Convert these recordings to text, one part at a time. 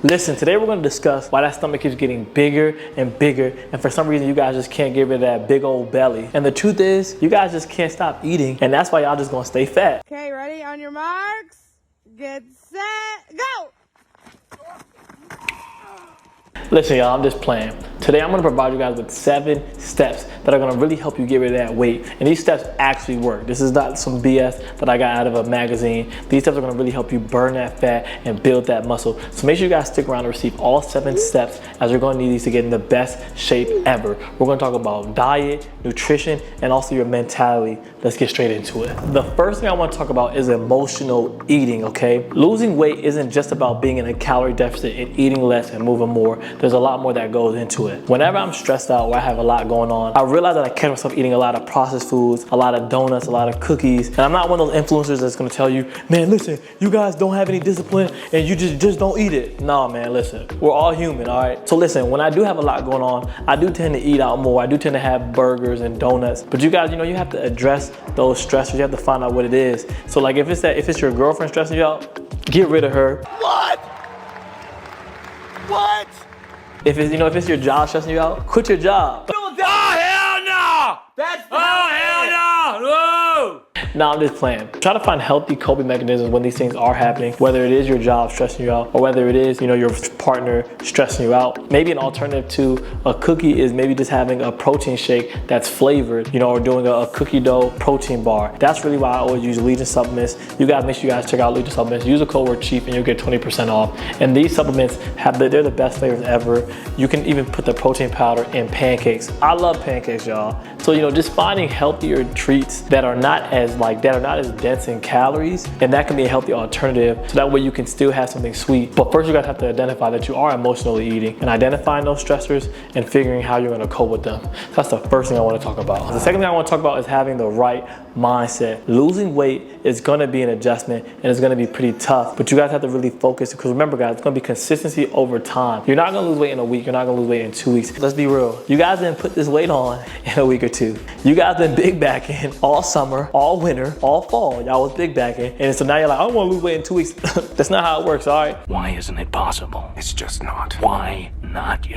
Listen, today we're gonna discuss why that stomach keeps getting bigger and bigger, and for some reason you guys just can't get rid of that big old belly. And the truth is, you guys just can't stop eating, and that's why y'all just gonna stay fat. Okay, ready? On your marks, get set, go! Listen, y'all, I'm just playing. Today I'm gonna provide you guys with 7 steps that are gonna really help you get rid of that weight. And these steps actually work. This is not some BS that I got out of a magazine. These steps are gonna really help you burn that fat and build that muscle. So make sure you guys stick around to receive all 7 steps, as you're gonna need these to get in the best shape ever. We're gonna talk about diet, nutrition, and also your mentality. Let's get straight into it. The first thing I wanna talk about is emotional eating, okay? Losing weight isn't just about being in a calorie deficit and eating less and moving more. There's a lot more that goes into it. Whenever I'm stressed out or I have a lot going on, I realize that I catch myself eating a lot of processed foods, a lot of donuts, a lot of cookies. And I'm not one of those influencers that's gonna tell you, man, listen, you guys don't have any discipline and you just don't eat it. Nah, man, listen, we're all human, all right? So listen, when I do have a lot going on, I do tend to eat out more. I do tend to have burgers and donuts. But you guys, you know, you have to address those stressors. You have to find out what it is. So like if it's your girlfriend stressing you out, get rid of her. What? What? If it's your job stressing you out, quit your job. Oh, hell no! That's hell no! Whoa! No, I'm just playing. Try to find healthy coping mechanisms when these things are happening, whether it is your job stressing you out or whether it is, your partner stressing you out. Maybe an alternative to a cookie is maybe just having a protein shake that's flavored, or doing a cookie dough protein bar. That's really why I always use Legion supplements. You guys, make sure you guys check out Legion supplements. Use the code word CHEAP and you'll get 20% off. And these supplements they're the best flavors ever. You can even put the protein powder in pancakes. I love pancakes, y'all. So, just finding healthier treats that are not as dense in calories, and that can be a healthy alternative, so that way you can still have something sweet. But first you guys have to identify that you are emotionally eating, and identifying those stressors and figuring how you're gonna cope with them. That's the first thing I wanna talk about. The second thing I wanna talk about is having the right mindset. Losing weight is gonna be an adjustment and it's gonna be pretty tough, but you guys have to really focus, because remember guys, it's gonna be consistency over time. You're not gonna lose weight in a week, you're not gonna lose weight in 2 weeks. Let's be real. You guys didn't put this weight on in a week or 2. You guys been big backing all summer, all winter, all fall. Y'all was big backing, and so now you're like, I don't wanna lose weight in 2 weeks. That's not how it works, all right? Why isn't it possible? It's just not. Why not? You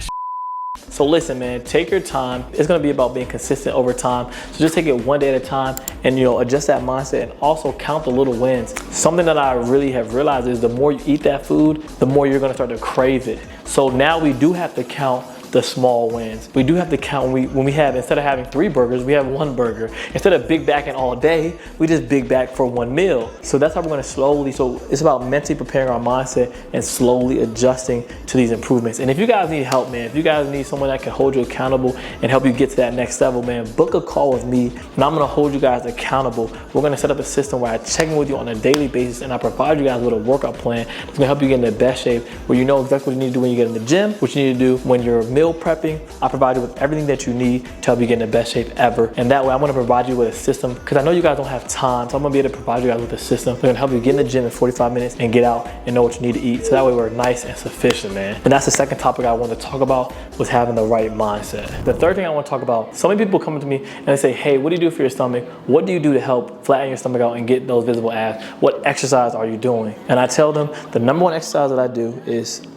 So listen, man, take your time. It's gonna be about being consistent over time. So just take it one day at a time and adjust that mindset, and also count the little wins. Something that I really have realized is the more you eat that food, the more you're gonna start to crave it. So now we do have to count the small wins. We do have to count when we have, instead of having 3 burgers, we have 1 burger. Instead of big backing all day, we just big back for 1 meal. So that's how we're gonna slowly, so it's about mentally preparing our mindset and slowly adjusting to these improvements. And if you guys need help, man, if you guys need someone that can hold you accountable and help you get to that next level, man, book a call with me and I'm gonna hold you guys accountable. We're gonna set up a system where I check in with you on a daily basis and I provide you guys with a workout plan that's gonna help you get in the best shape, where you know exactly what you need to do when you get in the gym, what you need to do when you're meal prepping. I provide you with everything that you need to help you get in the best shape ever. And that way I'm gonna provide you with a system, because I know you guys don't have time, so I'm gonna be able to provide you guys with a system that's gonna help you get in the gym in 45 minutes and get out and know what you need to eat. So that way we're nice and sufficient, man. And that's the second topic I wanted to talk about, was having the right mindset. The third thing I want to talk about, so many people come to me and they say, hey, what do you do for your stomach? What do you do to help flatten your stomach out and get those visible abs? What exercise are you doing? And I tell them the number 1 exercise that I do is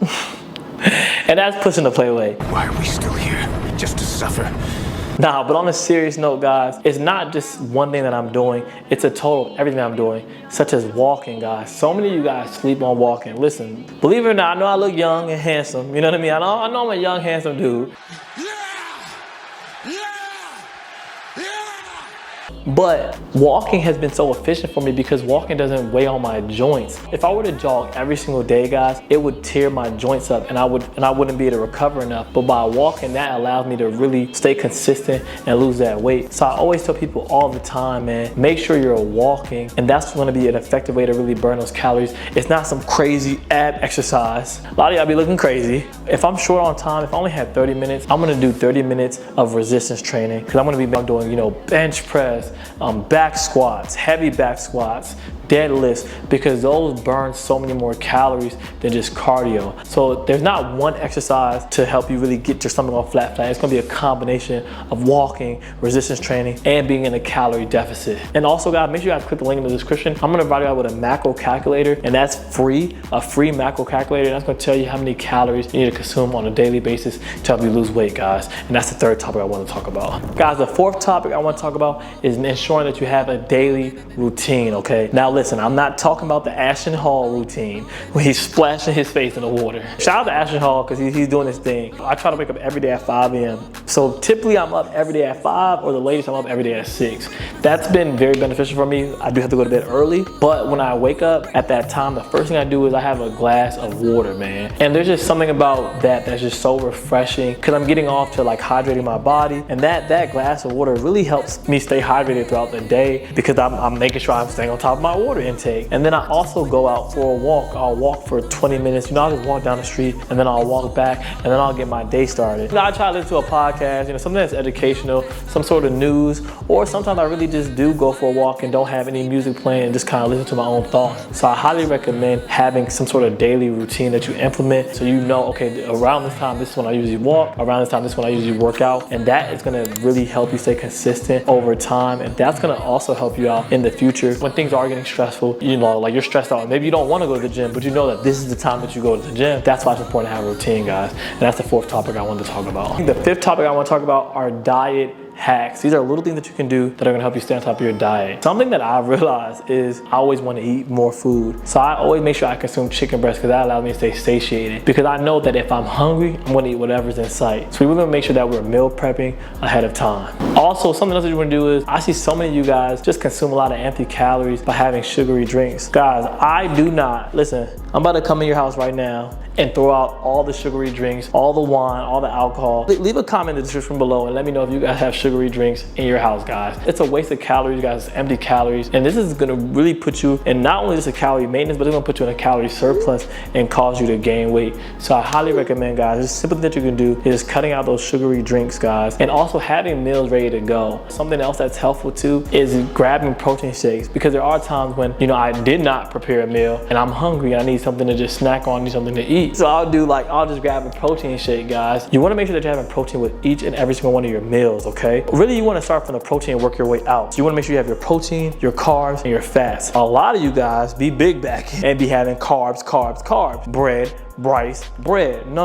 and that's pushing the play away. Why are we still here? Just to suffer? Nah, but on a serious note, guys, it's not just one thing that I'm doing. It's a total of everything I'm doing, such as walking, guys. So many of you guys sleep on walking. Listen, believe it or not, I know I look young and handsome. You know what I mean? I know I'm a young, handsome dude. But walking has been so efficient for me because walking doesn't weigh on my joints. If I were to jog every single day, guys, it would tear my joints up and I wouldn't be able to recover enough. But by walking, that allows me to really stay consistent and lose that weight. So I always tell people all the time, man, make sure you're walking, and that's gonna be an effective way to really burn those calories. It's not some crazy ab exercise. A lot of y'all be looking crazy. If I'm short on time, if I only have 30 minutes, I'm gonna do 30 minutes of resistance training, because I'm gonna be doing, bench press, back squats, heavy back squats, deadlifts, because those burn so many more calories than just cardio. So there's not one exercise to help you really get your stomach on flat. It's gonna be a combination of walking, resistance training, and being in a calorie deficit. And also guys, make sure you guys click the link in the description. I'm gonna provide you with a macro calculator, and that's free, a free macro calculator. That's gonna tell you how many calories you need to consume on a daily basis to help you lose weight, guys. And that's the third topic I want to talk about. Guys, the fourth topic I want to talk about is ensuring that you have a daily routine, okay? Now listen, I'm not talking about the Ashton Hall routine when he's splashing his face in the water. Shout out to Ashton Hall because he's doing his thing. I try to wake up every day at 5 a.m. So typically I'm up every day at 5, or the latest I'm up every day at 6. That's been very beneficial for me. I do have to go to bed early, but when I wake up at that time, the first thing I do is I have a glass of water, man. And there's just something about that that's just so refreshing, because I'm getting off to like hydrating my body, and that glass of water really helps me stay hydrated throughout the day, because I'm making sure I'm staying on top of my water intake. And then I also go out for a walk. I'll walk for 20 minutes. You know, I'll just walk down the street, and then I'll walk back, and then I'll get my day started. You know, I try to listen to a podcast, you know, something that's educational, some sort of news, or sometimes I really just do go for a walk and don't have any music playing and just kind of listen to my own thoughts. So I highly recommend having some sort of daily routine that you implement, so you know, okay, around this time, this is when I usually walk, around this time, this is when I usually work out, and that is gonna really help you stay consistent over time, and that's gonna also help you out in the future when things are getting stressful. You know, like you're stressed out, maybe you don't wanna go to the gym, but you know that this is the time that you go to the gym. That's why it's important to have a routine, guys. And that's the fourth topic I wanted to talk about. The fifth topic I wanna talk about are diet hacks. These are little things that you can do that are gonna help you stay on top of your diet. Something that I realized is I always want to eat more food. So I always make sure I consume chicken breast, because that allows me to stay satiated. Because I know that if I'm hungry, I'm gonna eat whatever's in sight. So we're gonna make sure that we're meal prepping ahead of time. Also, something else that you wanna do is, I see so many of you guys just consume a lot of empty calories by having sugary drinks. Guys, I do not. Listen, I'm about to come in your house right now and throw out all the sugary drinks, all the wine, all the alcohol. Leave a comment in the description below and let me know if you guys have sugary drinks in your house, guys. It's a waste of calories, guys. It's empty calories. And this is gonna really put you in not only just a calorie maintenance, but it's gonna put you in a calorie surplus and cause you to gain weight. So I highly recommend, guys, just simple thing that you can do is cutting out those sugary drinks, guys, and also having meals ready to go. Something else that's helpful too is grabbing protein shakes, because there are times when, you know, I did not prepare a meal and I'm hungry and I need something to just snack on, need something to eat. So I'll just grab a protein shake, guys. You wanna make sure that you're having protein with each and every single one of your meals, okay? Really, you wanna start from the protein and work your way out. So you wanna make sure you have your protein, your carbs, and your fats. A lot of you guys be big back and be having carbs, bread, rice, bread. No.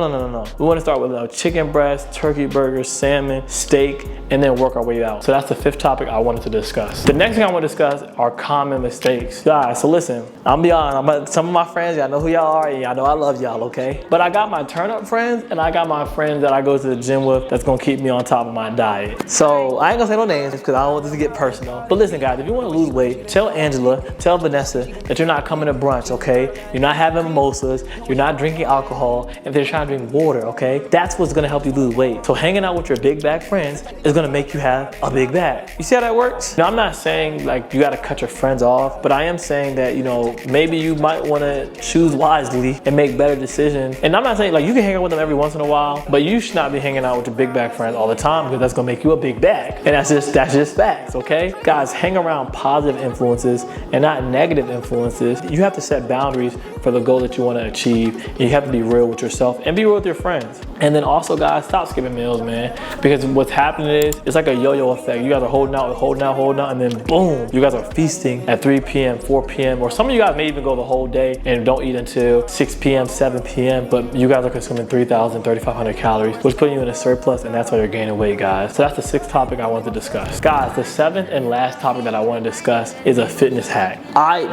We want to start with chicken breast, turkey burgers, salmon, steak, and then work our way out. So that's the fifth topic I wanted to discuss. The next thing I want to discuss are common mistakes. Guys, so listen, I'm be honest, some of my friends, y'all know who y'all are, and y'all know I love y'all, okay? But I got my turn up friends, and I got my friends that I go to the gym with that's gonna keep me on top of my diet. So I ain't gonna say no names because I don't want this to get personal. But listen, guys, if you want to lose weight, tell Angela, tell Vanessa that you're not coming to brunch, okay? You're not having mimosas, you're not drinking alcohol, and they're trying to drink water, okay? That's what's gonna help you lose weight. So hanging out with your big bag friends is gonna make you have a big bag. You see how that works? Now, I'm not saying like you gotta cut your friends off, but I am saying that, you know, maybe you might wanna choose wisely and make better decisions. And I'm not saying like you can hang out with them every once in a while, but you should not be hanging out with your big bag friends all the time, because that's gonna make you a big bag. And that's just facts, okay? Guys, hang around positive influences and not negative influences. You have to set boundaries for the goal that you wanna achieve. And you have to be real with yourself and be real with your friends. And then also, guys, stop skipping meals, man. Because what's happening is, it's like a yo-yo effect. You guys are holding out, and then boom, you guys are feasting at 3 p.m., 4 p.m., or some of you guys may even go the whole day and don't eat until 6 p.m., 7 p.m., but you guys are consuming 3,000, 3,500 calories, which is putting you in a surplus, and that's why you're gaining weight, guys. So that's the sixth topic I want to discuss. Guys, the seventh and last topic that I want to discuss is a fitness hack.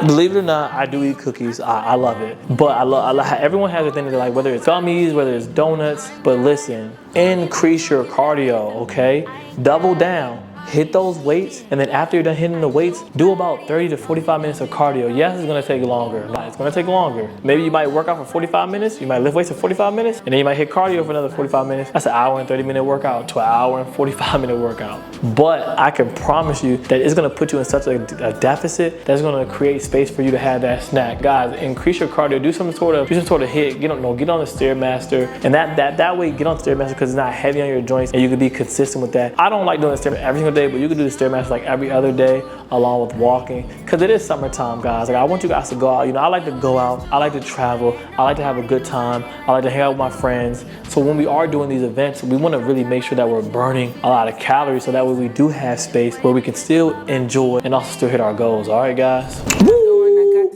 Believe it or not, I do eat cookies. I love it. But I love everyone has a thing that they like, whether it's gummies, whether it's donuts, but listen, increase your cardio, okay? Double down. Hit those weights, and then after you're done hitting the weights, do about 30 to 45 minutes of cardio. Yes, it's gonna take longer. It's gonna take longer. Maybe you might work out for 45 minutes, you might lift weights for 45 minutes, and then you might hit cardio for another 45 minutes. That's an hour and 30-minute workout to an hour and 45-minute workout. But I can promise you that it's gonna put you in such a deficit that's gonna create space for you to have that snack. Guys, increase your cardio. Do some sort of hit. Get on the Stairmaster, and that way get on the Stairmaster because it's not heavy on your joints, and you can be consistent with that. I don't like doing the Stairmaster every single day day, but you can do the Stairmaster like every other day along with walking, because it is summertime, guys. Like, I want you guys to go out. You know, I like to go out, I like to travel, I like to have a good time, I like to hang out with my friends. So when we are doing these events, we want to really make sure that we're burning a lot of calories, so that way we do have space where we can still enjoy and also still hit our goals. All right, guys?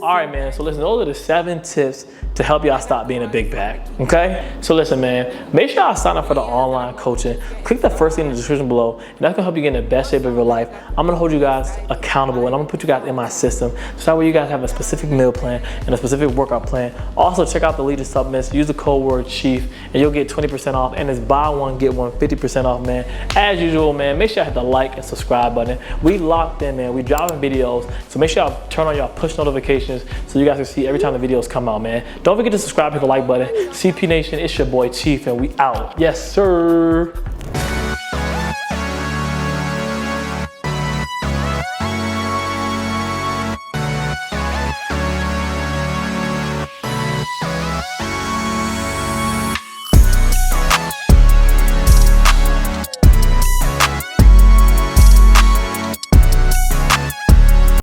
All right, man, so listen, those are the 7 tips to help y'all stop being a big bag, okay? So listen, man, make sure y'all sign up for the online coaching. Click the first link in the description below, and that's gonna help you get in the best shape of your life. I'm gonna hold you guys accountable, and I'm gonna put you guys in my system, so that way you guys have a specific meal plan and a specific workout plan. Also, check out the Leader Supplements, use the code word CHIEF, and you'll get 20% off, and it's buy one, get one, 50% off, man. As usual, man, make sure you hit the like and subscribe button. We locked in, man, we dropping videos, so make sure y'all turn on y'all push notifications so you guys can see every time the videos come out, man. Don't forget to subscribe, hit the like button. CP Nation, it's your boy Chief, and we out. Yes, sir.